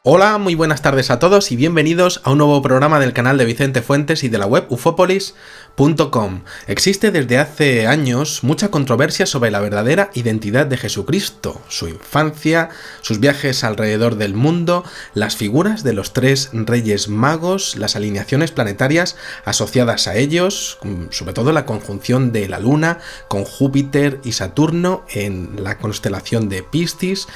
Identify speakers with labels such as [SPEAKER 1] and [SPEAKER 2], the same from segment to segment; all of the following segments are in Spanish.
[SPEAKER 1] Hola, muy buenas tardes a todos y bienvenidos a un nuevo programa del canal de Vicente Fuentes y de la web ufopolis.com. Existe desde hace años mucha controversia sobre la verdadera identidad de Jesucristo, su infancia, sus viajes alrededor del mundo, las figuras de los tres reyes magos, las alineaciones planetarias asociadas a ellos, sobre todo la conjunción de la Luna con Júpiter y Saturno en la constelación de Piscis,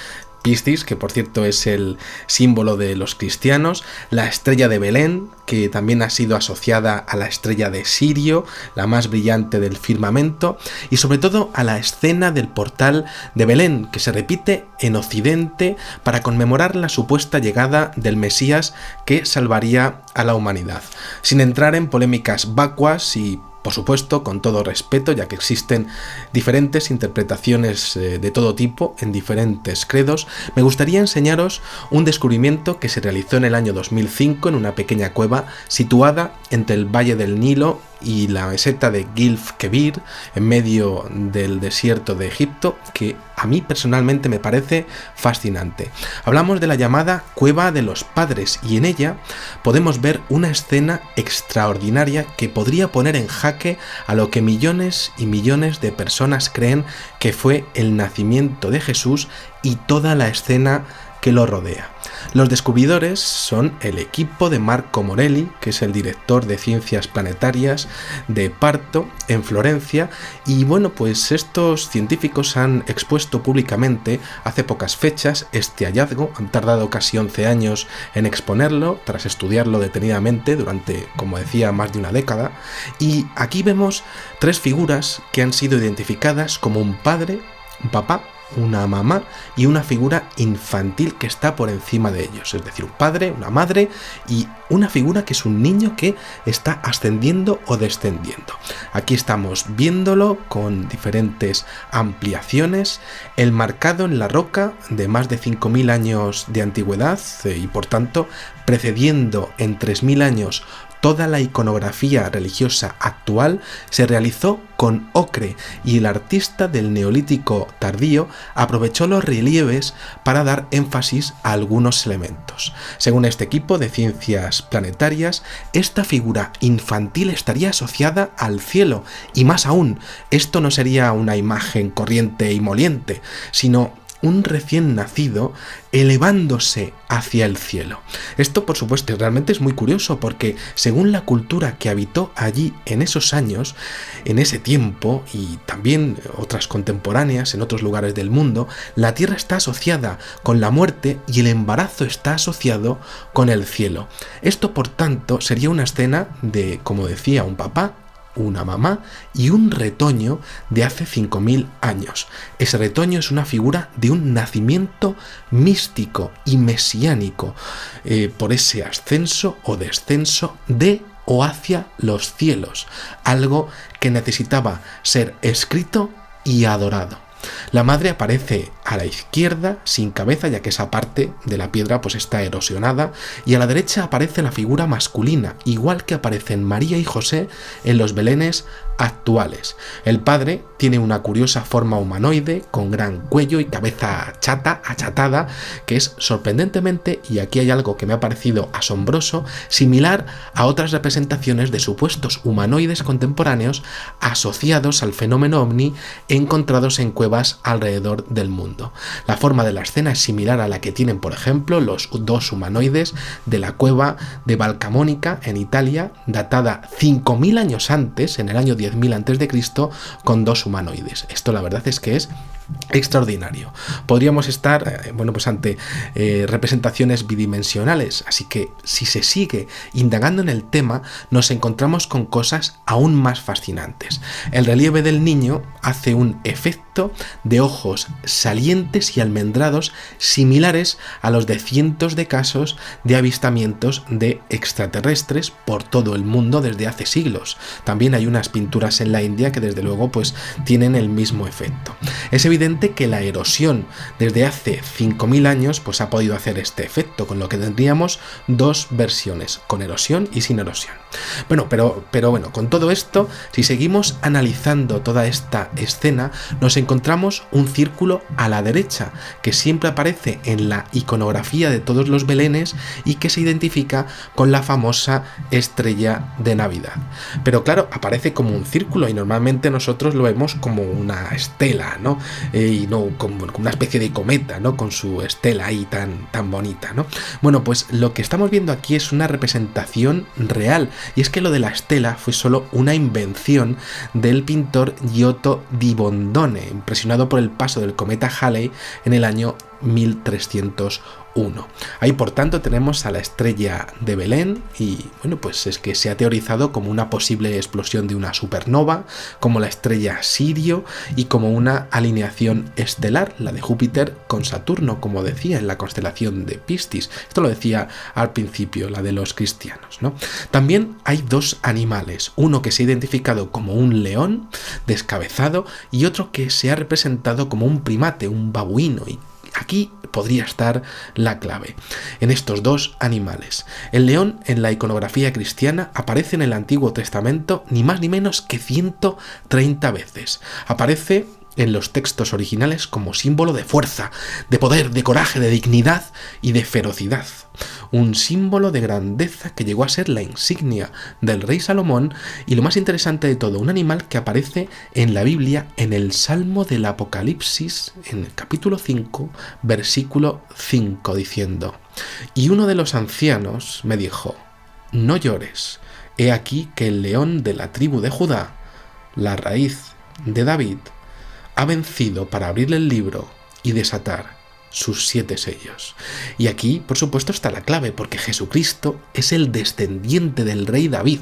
[SPEAKER 1] que por cierto es el símbolo de los cristianos, la estrella de Belén, que también ha sido asociada a la estrella de Sirio, la más brillante del firmamento, y sobre todo a la escena del portal de Belén, que se repite en Occidente para conmemorar la supuesta llegada del Mesías que salvaría a la humanidad. Sin entrar en polémicas vacuas y por supuesto, con todo respeto, ya que existen diferentes interpretaciones de todo tipo en diferentes credos, me gustaría enseñaros un descubrimiento que se realizó en el año 2005 en una pequeña cueva situada entre el Valle del Nilo y la meseta de Gilf Kebir, en medio del desierto de Egipto, que a mí personalmente me parece fascinante. Hablamos de la llamada Cueva de los Padres y en ella podemos ver una escena extraordinaria que podría poner en jaque a lo que millones y millones de personas creen que fue el nacimiento de Jesús y toda la escena que lo rodea. Los descubridores son el equipo de Marco Morelli, que es el director de Ciencias Planetarias de Parto en Florencia, y bueno, pues estos científicos han expuesto públicamente hace pocas fechas este hallazgo. Han tardado casi 11 años en exponerlo, tras estudiarlo detenidamente durante, como decía, más de una década, y aquí vemos tres figuras que han sido identificadas como un padre, un papá, una mamá y una figura infantil que está por encima de ellos, es decir, un padre, una madre y una figura que es un niño que está ascendiendo o descendiendo. Aquí estamos viéndolo con diferentes ampliaciones, el marcado en la roca de más de 5.000 años de antigüedad y por tanto precediendo en 3.000 años toda la iconografía religiosa actual, se realizó con ocre y el artista del Neolítico tardío aprovechó los relieves para dar énfasis a algunos elementos. Según este equipo de ciencias planetarias, esta figura infantil estaría asociada al cielo y más aún, esto no sería una imagen corriente y moliente, sino un recién nacido elevándose hacia el cielo. Esto, por supuesto, realmente es muy curioso porque según la cultura que habitó allí en esos años, en ese tiempo y también otras contemporáneas en otros lugares del mundo, la tierra está asociada con la muerte y el embarazo está asociado con el cielo. Esto, por tanto, sería una escena de, como decía, un papá, una mamá y un retoño de hace 5.000 años. Ese retoño es una figura de un nacimiento místico y mesiánico por ese ascenso o descenso de o hacia los cielos, algo que necesitaba ser escrito y adorado. La madre aparece a la izquierda sin cabeza, ya que esa parte de la piedra pues está erosionada, y a la derecha aparece la figura masculina, igual que aparecen María y José en los belenes actuales. El padre tiene una curiosa forma humanoide con gran cuello y cabeza achatada, que es sorprendentemente, y aquí hay algo que me ha parecido asombroso, similar a otras representaciones de supuestos humanoides contemporáneos asociados al fenómeno ovni encontrados en cuevas alrededor del mundo. La forma de la escena es similar a la que tienen, por ejemplo, los dos humanoides de la cueva de Valcamonica en Italia, datada 5.000 años antes, en el año 10.000 a.C., con dos humanoides. Esto la verdad es que es extraordinario. Podríamos estar pues ante representaciones bidimensionales, así que si se sigue indagando en el tema nos encontramos con cosas aún más fascinantes. El relieve del niño hace un efecto de ojos salientes y almendrados similares a los de cientos de casos de avistamientos de extraterrestres por todo el mundo desde hace siglos. También hay unas pinturas en la India que desde luego pues tienen el mismo efecto. Es evidente que la erosión desde hace 5.000 años pues ha podido hacer este efecto, con lo que tendríamos dos versiones, con erosión y sin erosión. Bueno, pero bueno, con todo esto, si seguimos analizando toda esta escena, nos encontramos un círculo a la derecha, que siempre aparece en la iconografía de todos los belenes y que se identifica con la famosa estrella de Navidad. Pero claro, aparece como un círculo y normalmente nosotros lo vemos como una estela, ¿no? Y no como una especie de cometa, ¿no? Con su estela ahí tan bonita, ¿no? Bueno, pues lo que estamos viendo aquí es una representación real, y es que lo de la estela fue solo una invención del pintor Giotto di Bondone, impresionado por el paso del cometa Halley en el año 1301. Ahí por tanto tenemos a la estrella de Belén y bueno, pues es que se ha teorizado como una posible explosión de una supernova, como la estrella Sirio y como una alineación estelar, la de Júpiter con Saturno, como decía en la constelación de Piscis. Esto lo decía al principio la de los cristianos, ¿no? También hay dos animales, uno que se ha identificado como un león descabezado y otro que se ha representado como un primate, un babuino, y aquí podría estar la clave, en estos dos animales. El león en la iconografía cristiana aparece en el Antiguo Testamento ni más ni menos que 130 veces. Aparece en los textos originales como símbolo de fuerza, de poder, de coraje, de dignidad y de ferocidad. Un símbolo de grandeza que llegó a ser la insignia del rey Salomón y, lo más interesante de todo, un animal que aparece en la Biblia en el Salmo del Apocalipsis, en el capítulo 5, versículo 5, diciendo: «Y uno de los ancianos me dijo: no llores, he aquí que el león de la tribu de Judá, la raíz de David, ha vencido para abrirle el libro y desatar sus 7 sellos». Y aquí, por supuesto, está la clave, porque Jesucristo es el descendiente del rey David,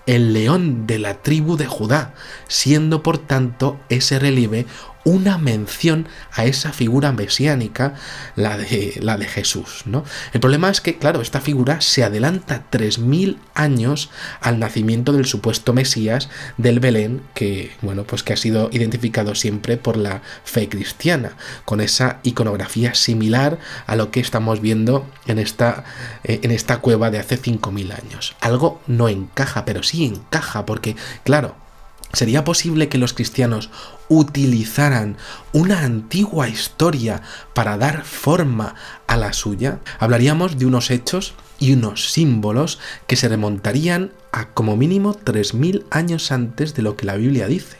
[SPEAKER 1] el león de la tribu de Judá, siendo por tanto ese relieve una mención a esa figura mesiánica, la de Jesús, ¿no? El problema es que, claro, esta figura se adelanta 3.000 años al nacimiento del supuesto Mesías del Belén, que, bueno, pues que ha sido identificado siempre por la fe cristiana, con esa iconografía similar a lo que estamos viendo en esta cueva de hace 5.000 años. Algo no encaja, pero sí encaja, porque, claro, ¿sería posible que los cristianos utilizaran una antigua historia para dar forma a la suya? Hablaríamos de unos hechos y unos símbolos que se remontarían a como mínimo 3.000 años antes de lo que la Biblia dice.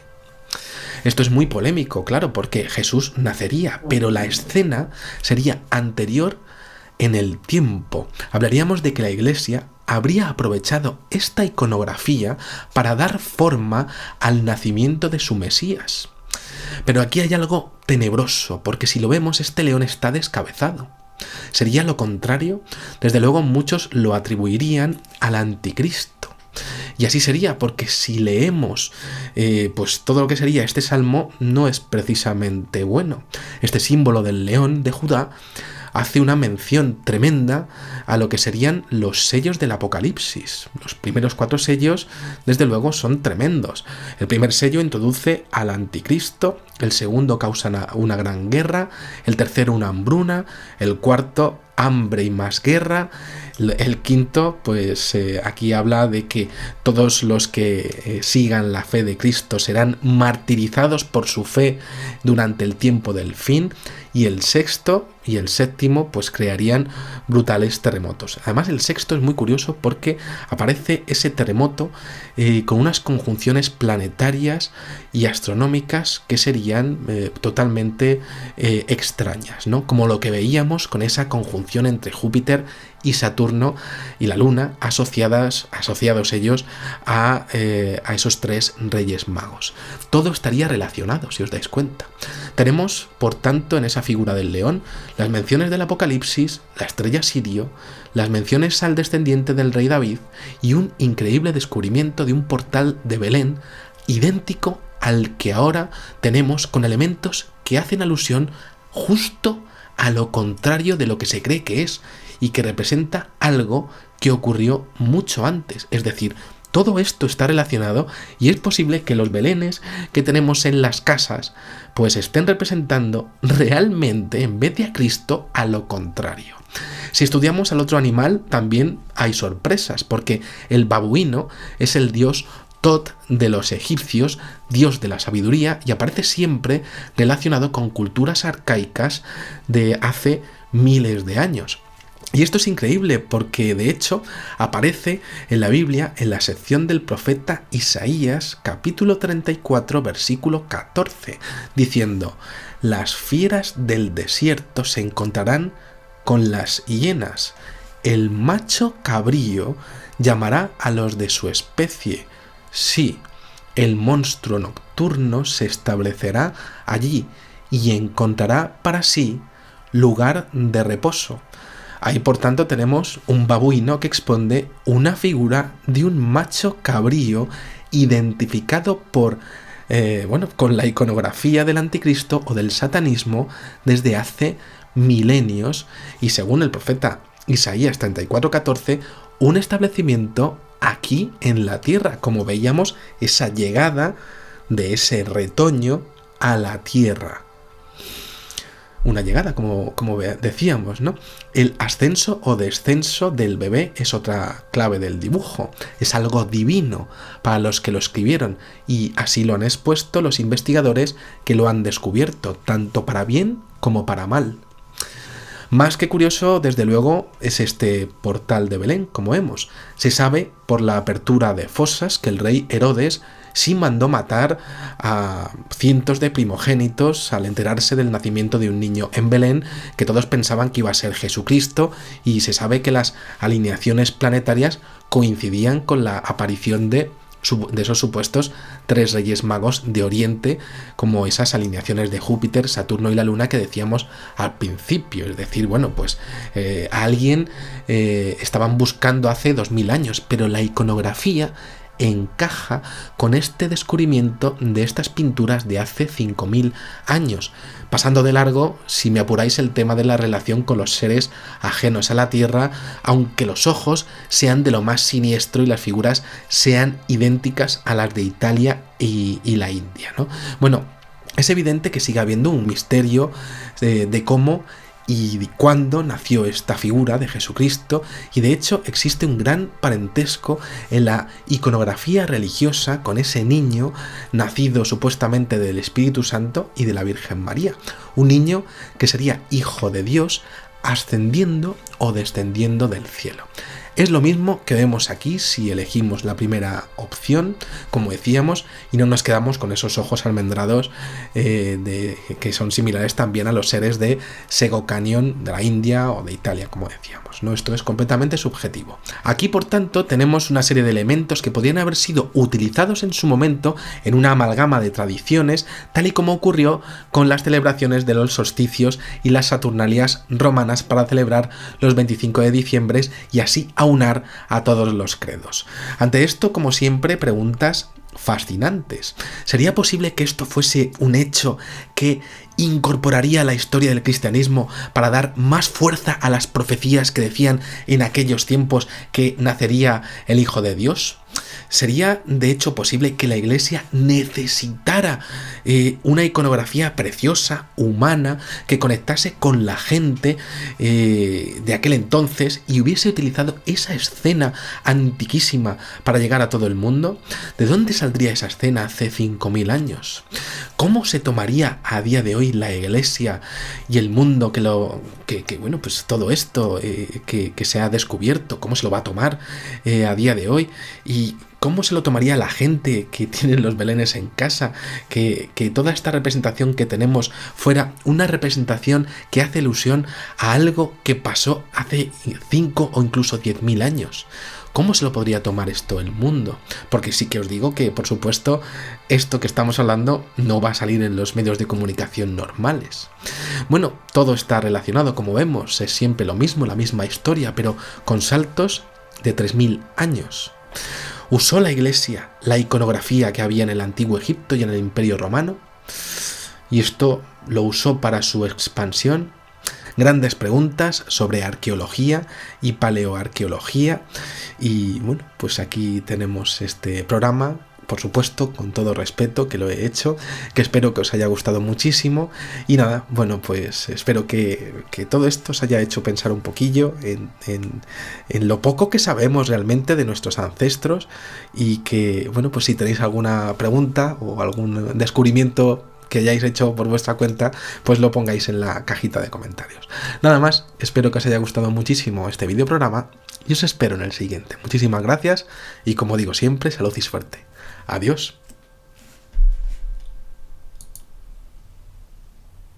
[SPEAKER 1] Esto es muy polémico, claro, porque Jesús nacería, pero la escena sería anterior en el tiempo. Hablaríamos de que la Iglesia habría aprovechado esta iconografía para dar forma al nacimiento de su Mesías. Pero aquí hay algo tenebroso, porque si lo vemos, este león está descabezado. ¿Sería lo contrario? Desde luego muchos lo atribuirían al anticristo. Y así sería, porque si leemos pues todo lo que sería este salmo, no es precisamente bueno. Este símbolo del león de Judá hace una mención tremenda a lo que serían los sellos del Apocalipsis. Los primeros 4 sellos, desde luego, son tremendos. El primer sello introduce al anticristo, el segundo causa una gran guerra, el tercero una hambruna, el cuarto hambre y más guerra, el quinto, pues aquí habla de que todos los que sigan la fe de Cristo serán martirizados por su fe durante el tiempo del fin, y el sexto y el séptimo pues crearían brutales terremotos. Además, el sexto es muy curioso porque aparece ese terremoto con unas conjunciones planetarias y astronómicas que serían totalmente extrañas, ¿no? Como lo que veíamos con esa conjunción entre Júpiter y Saturno y la Luna, asociados ellos a esos 3 reyes magos. Todo estaría relacionado, si os dais cuenta. Tenemos, por tanto, en esa figura del león, las menciones del Apocalipsis, la estrella Sirio, las menciones al descendiente del rey David y un increíble descubrimiento de un portal de Belén idéntico al que ahora tenemos, con elementos que hacen alusión justo a lo contrario de lo que se cree que es, y que representa algo que ocurrió mucho antes, es decir, Todo esto está relacionado y es posible que los belenes que tenemos en las casas pues estén representando realmente, en vez de a Cristo, a lo contrario. Si estudiamos al otro animal, también hay sorpresas, porque el babuino es el dios Tot de los egipcios, dios de la sabiduría, y aparece siempre relacionado con culturas arcaicas de hace miles de años. Y esto es increíble porque de hecho aparece en la Biblia en la sección del profeta Isaías, capítulo 34, versículo 14, diciendo: las fieras del desierto se encontrarán con las hienas, el macho cabrío llamará a los de su especie. Sí, el monstruo nocturno se establecerá allí y encontrará para sí lugar de reposo. Ahí, por tanto, tenemos un babuino que expone una figura de un macho cabrío identificado con la iconografía del anticristo o del satanismo desde hace milenios, y según el profeta Isaías 34:14, un establecimiento aquí en la tierra, como veíamos esa llegada de ese retoño a la tierra. Una llegada, como decíamos, ¿no? El ascenso o descenso del bebé es otra clave del dibujo. Es algo divino para los que lo escribieron, y así lo han expuesto los investigadores que lo han descubierto, tanto para bien como para mal. Más que curioso, desde luego, es este portal de Belén, como vemos. Se sabe por la apertura de fosas que el rey Herodes sí mandó matar a cientos de primogénitos al enterarse del nacimiento de un niño en Belén, que todos pensaban que iba a ser Jesucristo, y se sabe que las alineaciones planetarias coincidían con la aparición de esos supuestos 3 reyes magos de Oriente, como esas alineaciones de Júpiter, Saturno y la Luna que decíamos al principio. Es decir, a alguien estaban buscando hace 2000 años, pero la iconografía encaja con este descubrimiento de estas pinturas de hace 5000 años, pasando de largo, si me apuráis, el tema de la relación con los seres ajenos a la Tierra, aunque los ojos sean de lo más siniestro y las figuras sean idénticas a las de Italia y la India, ¿no? Bueno, es evidente que sigue habiendo un misterio de cómo y de cuándo nació esta figura de Jesucristo, y de hecho existe un gran parentesco en la iconografía religiosa con ese niño nacido supuestamente del Espíritu Santo y de la Virgen María, un niño que sería hijo de Dios ascendiendo o descendiendo del cielo. Es lo mismo que vemos aquí si elegimos la primera opción, como decíamos, y no nos quedamos con esos ojos almendrados que son similares también a los seres de Sego Canyon de la India o de Italia, como decíamos, ¿no? Esto es completamente subjetivo. Aquí, por tanto, tenemos una serie de elementos que podrían haber sido utilizados en su momento en una amalgama de tradiciones, tal y como ocurrió con las celebraciones de los solsticios y las Saturnalias romanas para celebrar los 25 de diciembre y así aunar a todos los credos. Ante esto, como siempre, preguntas fascinantes. ¿Sería posible que esto fuese un hecho que incorporaría a la historia del cristianismo para dar más fuerza a las profecías que decían en aquellos tiempos que nacería el Hijo de Dios? ¿Sería de hecho posible que la Iglesia necesitara una iconografía preciosa, humana, que conectase con la gente de aquel entonces y hubiese utilizado esa escena antiquísima para llegar a todo el mundo? ¿De dónde saldría esa escena hace 5000 años? ¿Cómo se tomaría a día de hoy la Iglesia y el mundo todo esto que se ha descubierto? ¿Cómo se lo va a tomar a día de hoy? ¿Y cómo se lo tomaría la gente que tiene los belenes en casa? Que toda esta representación que tenemos fuera una representación que hace alusión a algo que pasó hace 5 o incluso 10.000 años. ¿Cómo se lo podría tomar esto el mundo? Porque sí que os digo que, por supuesto, esto que estamos hablando no va a salir en los medios de comunicación normales. Bueno, todo está relacionado, como vemos, es siempre lo mismo, la misma historia, pero con saltos de 3000 años. ¿Usó la Iglesia la iconografía que había en el antiguo Egipto y en el Imperio Romano? ¿Y esto lo usó para su expansión? grandes preguntas sobre arqueología y paleoarqueología. Y bueno, pues aquí tenemos este programa, por supuesto, con todo respeto, que lo he hecho, que espero que os haya gustado muchísimo. Y nada, bueno, pues espero que todo esto os haya hecho pensar un poquillo en lo poco que sabemos realmente de nuestros ancestros, y que, bueno, pues si tenéis alguna pregunta o algún descubrimiento que hayáis hecho por vuestra cuenta, pues lo pongáis en la cajita de comentarios. Nada más, espero que os haya gustado muchísimo este videoprograma y os espero en el siguiente. Muchísimas gracias y, como digo siempre, salud y suerte. Adiós.